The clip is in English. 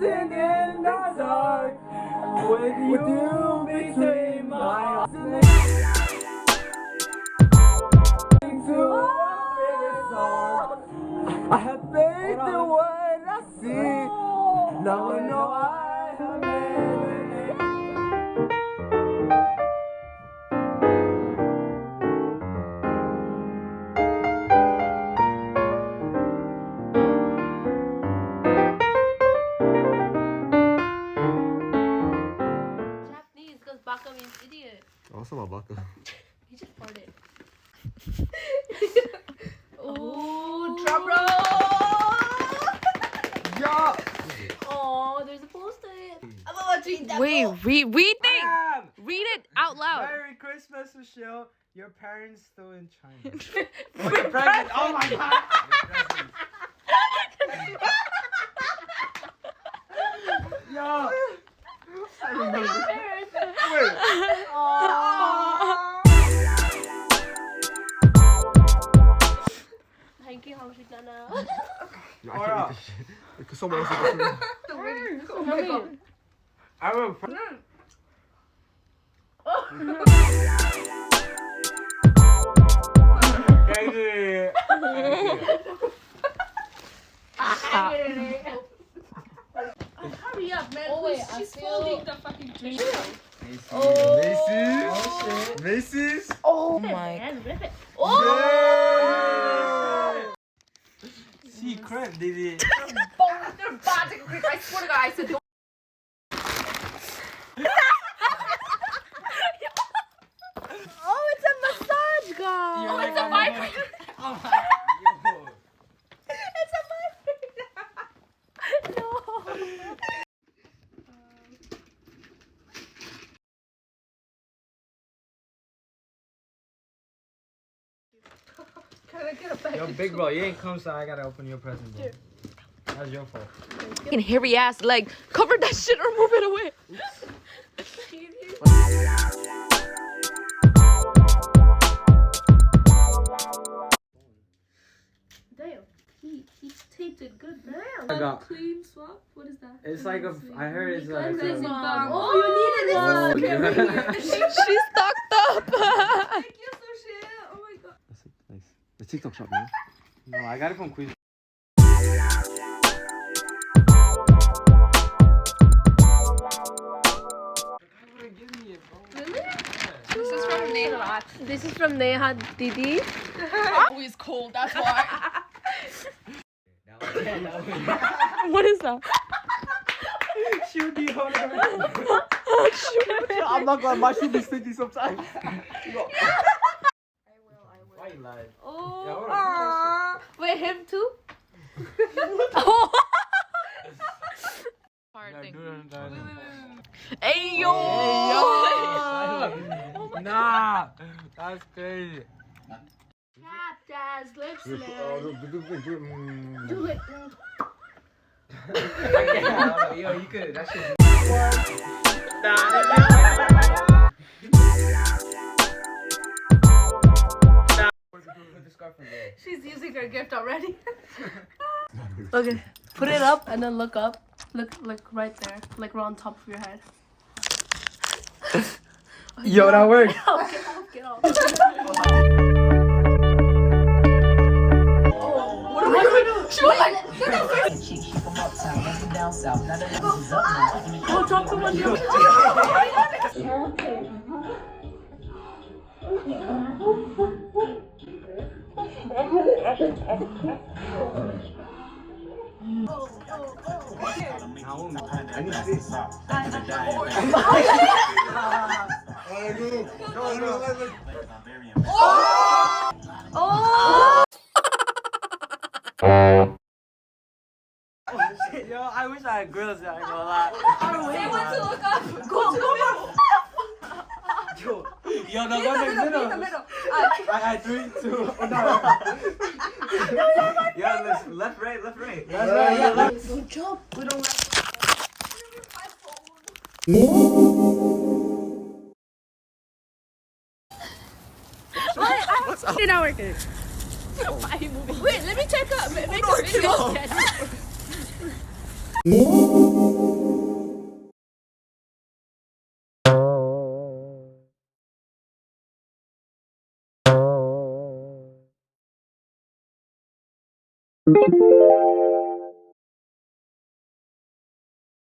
dancing in the dark with you between my arms. To our favorite song. I have faith in what I see. Now I know I have made it. Japanese because baka means idiot. Also my baka. He just farted. Oh, drum roll! Yeah. Oh, there's a post-it. I'm about to eat that. Wait, read thing. Bam! Read it out loud. Merry Christmas, Michelle. Your parents still in China. Oh, your present. Oh my god. Yo. I remember. Thank you, Hamshikana. I can't eat this shit. Because someone else is eating it. Oh my god. I remember. Hurry up, man. Oh, wait, Please, I she's feel- folding the fucking drink. Macy's. Oh shit. Macy's. Oh my. And rip it. Secret, Didi. They're bad to quick. I swear to God, I said don't. Oh, it's a massage gun. Oh, it's a vibrator. Oh my. Yo. It's a vibrator. No. Can I get a bag? Yo, big bro, you ain't come, so I gotta open your present, bro. That's your fault. Fucking hairy ass leg. Cover that shit or move it away. Damn. He taped it good. I Damn. got. Clean swap? What is that? It's like a. I heard it's like. Cleansing A, balm. Oh, you needed Oh, this. yeah. She's stocked up. Thank you, Sushi. Oh my god. That's it. Nice. The TikTok shop, man. No, I got it from Queens. This is from Neha. This is from Neha Didi. Always cold, that's why. What is that? Shoot the I'm not gonna. My shoe be sticky sometimes. Why you lying? Oh. Yeah, hold on. Wait, him too? Oh. Hard thing. thing. Hey yo. Nah, that's crazy. Tap, jazz, lip Oh, slam. do Do it. Yo, you could. That shit. She's using her gift already. Okay, put it up and then look up. Look right there, like right on top of your head. Yo, that worked. Get off. What am I gonna do? She was like, Oh, drop the one. Yo, I wish I had grills that I ain't gonna lie. say when to look up. Go. Yo, no, In go the to the middle. middle. I had 3, 2, oh, no. Yeah, left, right. Left, right. Yeah, left. Don't jump. We don't like It's not working. Wait, let me check up. Make a video.